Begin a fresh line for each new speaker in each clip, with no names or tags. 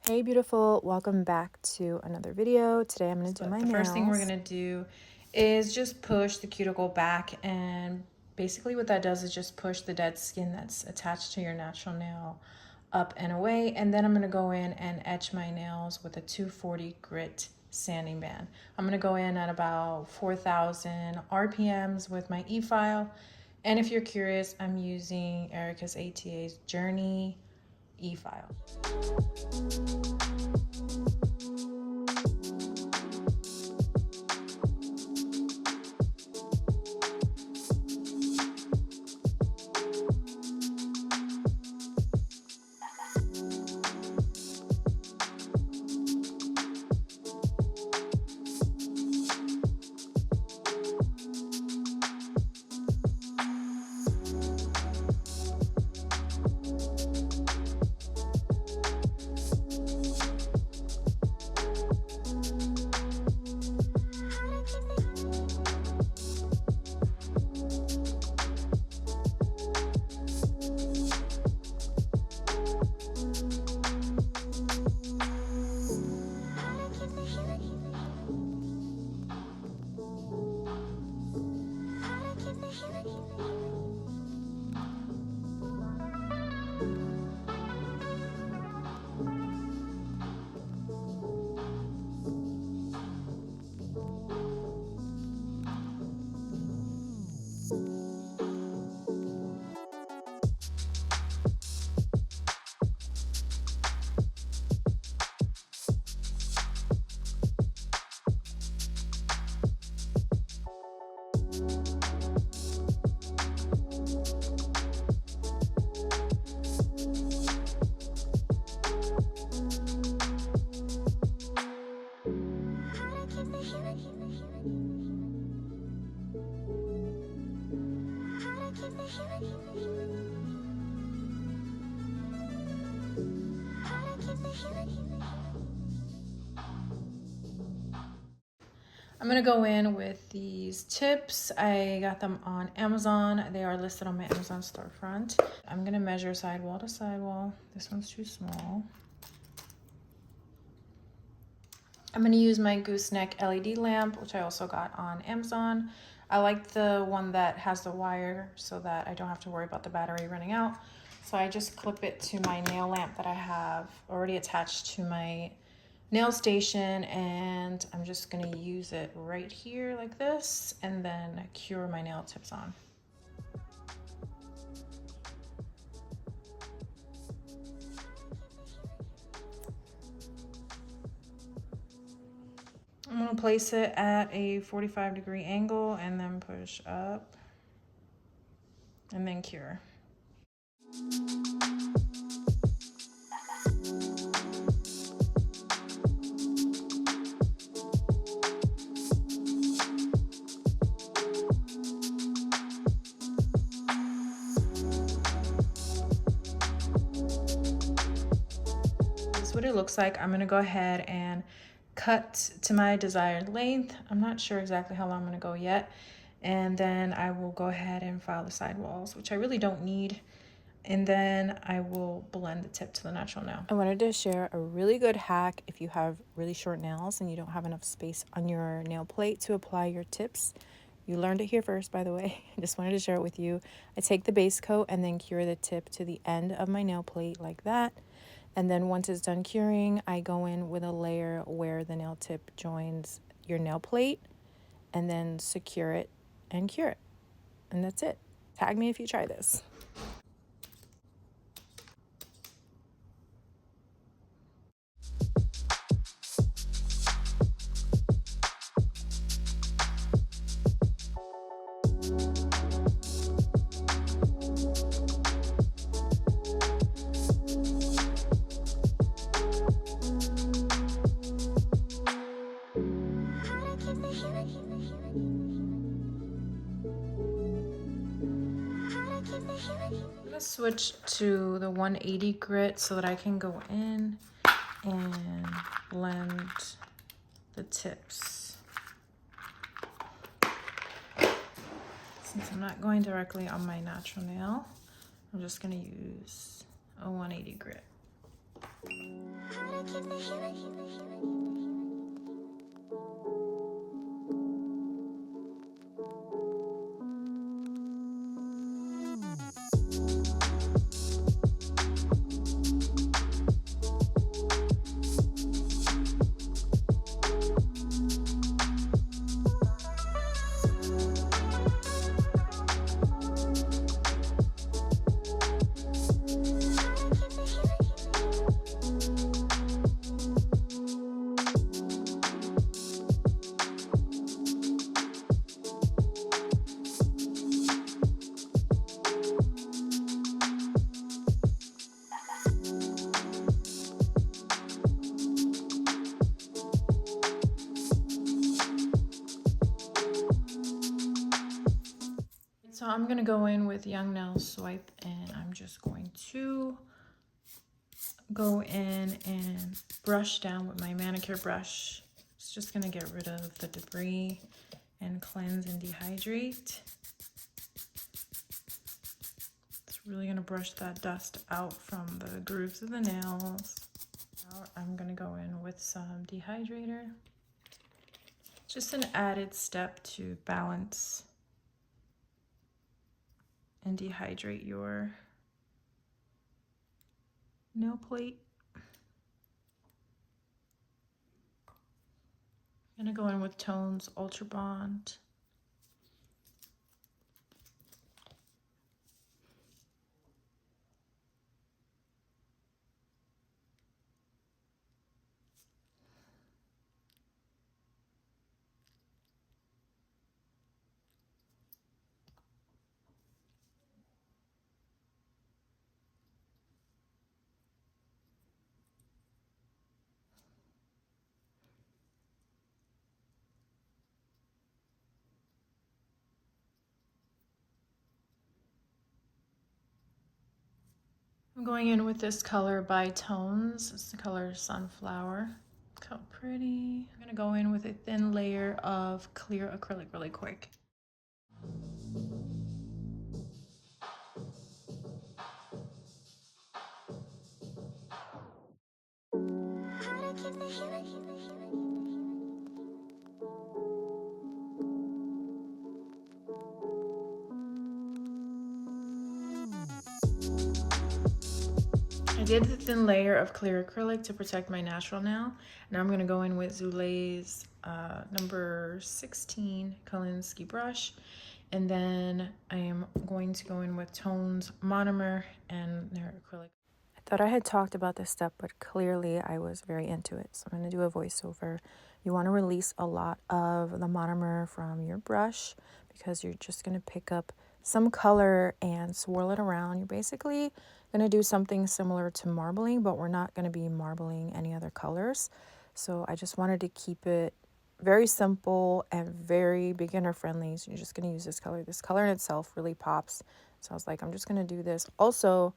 Hey beautiful, welcome back to another video. Today I'm going to do my nails.
The first thing we're going to do is just push the cuticle back, and basically what that does is just push the dead skin that's attached to your natural nail up and away. And then I'm going to go in and etch my nails with a 240 grit sanding band. I'm going to go in at about 4,000 RPMs with my e-file. And if you're curious, I'm using Erica's ATA's Journey e-file. I'm gonna go in with these tips. I got them on Amazon. They are listed on my Amazon storefront. I'm gonna measure sidewall to sidewall. This one's too small. I'm gonna use my gooseneck LED lamp, which I also got on Amazon. I like the one that has the wire so that I don't have to worry about the battery running out. So I just clip it to my nail lamp that I have already attached to my nail station, and I'm just gonna use it right here like this and then cure my nail tips on. I'm gonna place it at a 45-degree angle and then push up and then cure. What it looks like. I'm gonna go ahead and cut to my desired length. I'm not sure exactly how long I'm gonna go yet. And then I will go ahead and file the sidewalls, which I really don't need. And then I will blend the tip to the natural nail.
I wanted to share a really good hack if you have really short nails and you don't have enough space on your nail plate to apply your tips. You learned it here first, by the way. I just wanted to share it with you. I take the base coat and then cure the tip to the end of my nail plate like that. And then once it's done curing, I go in with a layer where the nail tip joins your nail plate and then secure it and cure it. And that's it. Tag me if you try this.
I'm gonna switch to the 180 grit so that I can go in and blend the tips. Since I'm not going directly on my natural nail, I'm just gonna use a 180 grit. So I'm gonna go in with Young Nail Swipe, and I'm just going to go in and brush down with my manicure brush. It's just gonna get rid of the debris and cleanse and dehydrate. It's really gonna brush that dust out from the grooves of the nails. Now I'm gonna go in with some dehydrator. Just an added step to balance and dehydrate your nail plate. I'm gonna go in with Tones Ultra Bond. I'm going in with this color by Tones. It's the color Sunflower. Look how pretty. I'm gonna go in with a thin layer of clear acrylic really quick. I did the thin layer of clear acrylic to protect my natural nail. Now I'm gonna go in with Zule's number 16 Kolinsky brush. And then I am going to go in with Tones Monomer and their acrylic.
I thought I had talked about this step, but clearly I was very into it. So I'm going to do a voiceover. You want to release a lot of the monomer from your brush because you're just going to pick up some color and swirl it around. You're basically going to do something similar to marbling, but we're not going to be marbling any other colors. So I just wanted to keep it very simple and very beginner friendly. So you're just going to use this color. This color in itself really pops. So I was like, I'm just going to do this. Also,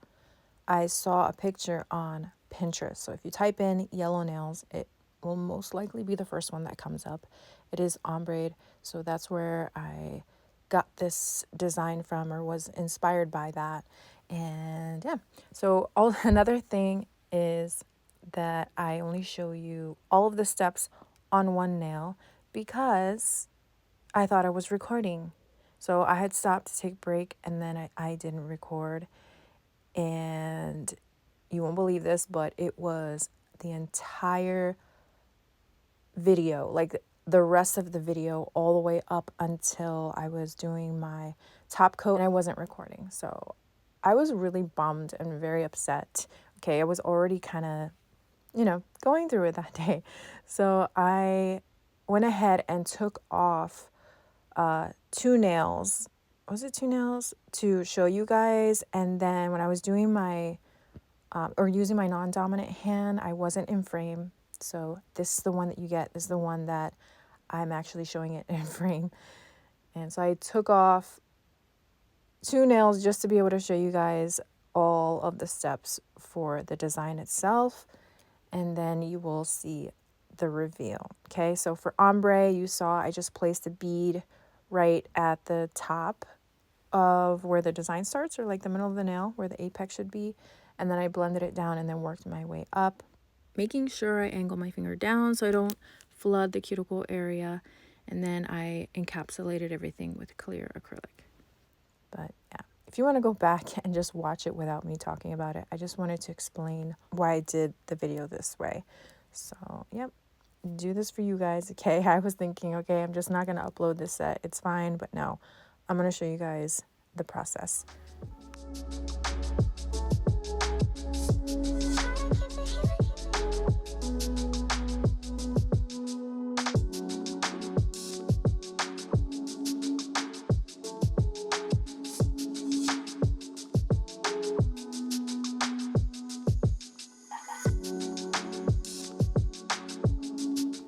I saw a picture on Pinterest. So if you type in yellow nails, it will most likely be the first one that comes up. It is ombre. So that's where I got this design from, or was inspired by that. And yeah, so another thing is that I only show you all of the steps on one nail because I thought I was recording. So I had stopped to take a break, and then I didn't record. And you won't believe this, but it was the entire video, like the rest of the video, all the way up until I was doing my top coat and I wasn't recording. So I was really bummed and very upset. Okay, I was already kind of, going through it that day. So I went ahead and took off two nails. Was it two nails? To show you guys. And then when I was doing my or using my non-dominant hand, I wasn't in frame. So this is the one that you get. This is the one that I'm actually showing it in frame. And so I took off two nails just to be able to show you guys all of the steps for the design itself. And then you will see the reveal. Okay, so for ombre, you saw I just placed a bead right at the top of where the design starts, or like the middle of the nail where the apex should be. And then I blended it down and then worked my way up. making sure I angle my finger down so I don't flood the cuticle area. And then I encapsulated everything with clear acrylic. But yeah, if you want to go back and just watch it without me talking about it, I just wanted to explain why I did the video this way. So, yep, do this for you guys, okay? I was thinking, okay, I'm just not going to upload this set. It's fine, but no, I'm going to show you guys the process.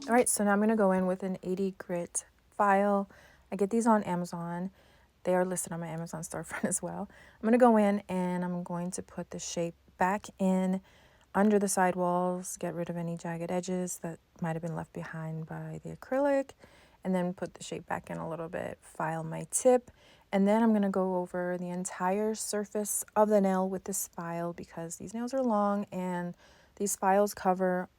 All right, so now I'm going to go in with an 80 grit file. I get these on Amazon. They are listed on my Amazon storefront as well. I'm going to go in and I'm going to put the shape back in under the sidewalls, get rid of any jagged edges that might have been left behind by the acrylic, and then put the shape back in a little bit, file my tip, and then I'm going to go over the entire surface of the nail with this file because these nails are long and these files cover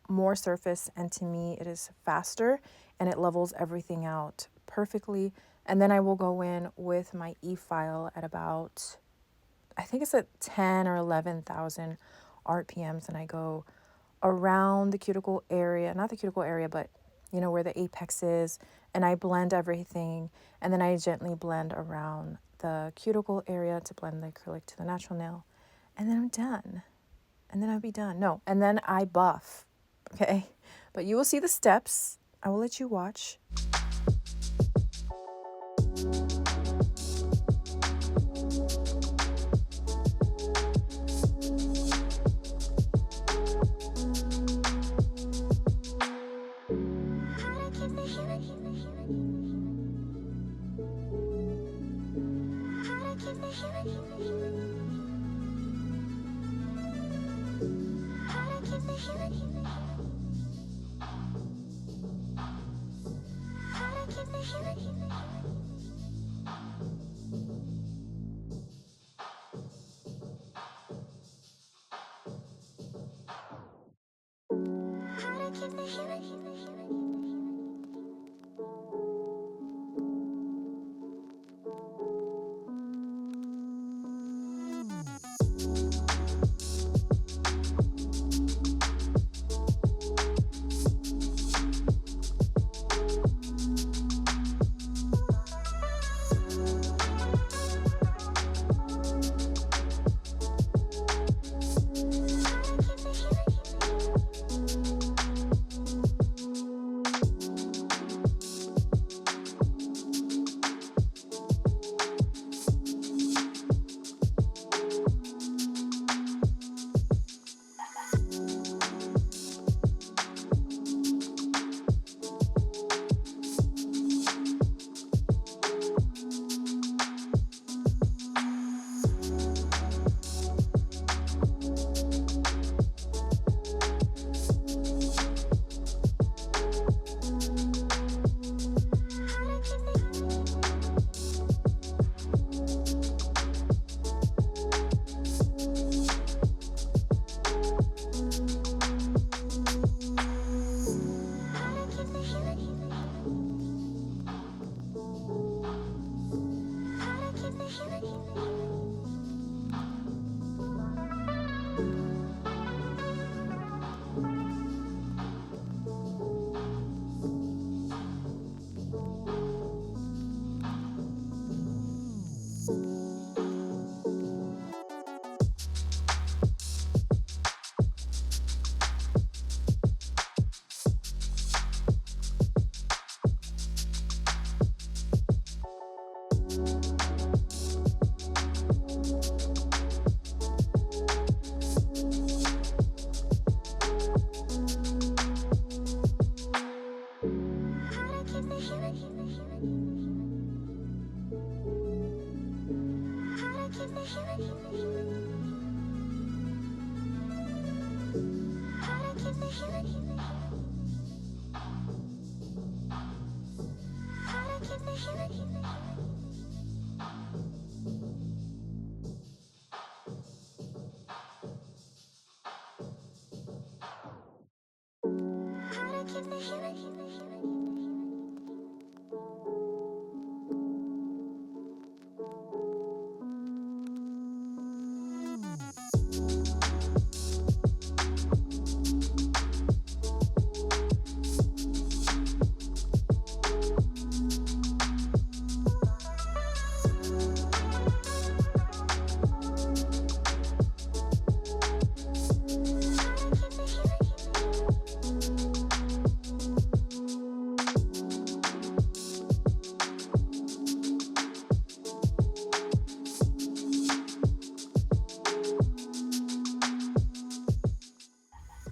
more surface, and to me it is faster and it levels everything out perfectly. And then I will go in with my e-file at about, I think it's at 10 or 11,000 RPMs, and I go around the cuticle area, not the cuticle area, but you know where the apex is, and I blend everything, and then I gently blend around the cuticle area to blend the acrylic to the natural nail, and then I'm done. And then I'll be done. No, and then I buff. Okay, but you will see the steps. I will let you watch.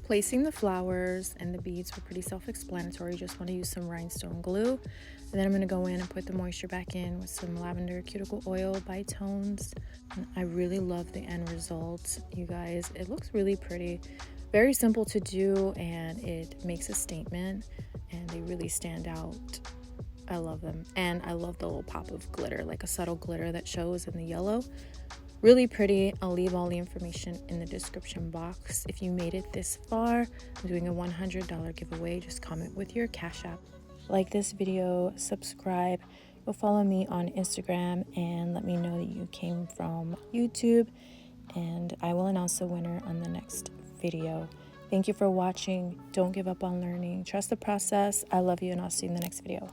Placing the flowers and the beads were pretty self-explanatory. Just want to use some rhinestone glue. And then I'm going to go in and put the moisture back in with some lavender cuticle oil by Tones. And I really love the end result, you guys. It looks really pretty. Very simple to do, and it makes a statement, and they really stand out. I love them. And I love the little pop of glitter, like a subtle glitter that shows in the yellow. Really pretty. I'll leave all the information in the description box. If you made it this far, I'm doing a $100 giveaway. Just comment with your Cash App. Like this video, subscribe. Go follow me on Instagram and let me know that you came from YouTube, and I will announce the winner on the next video. Thank you for watching. Don't give up on learning. Trust the process. I love you, and I'll see you in the next video.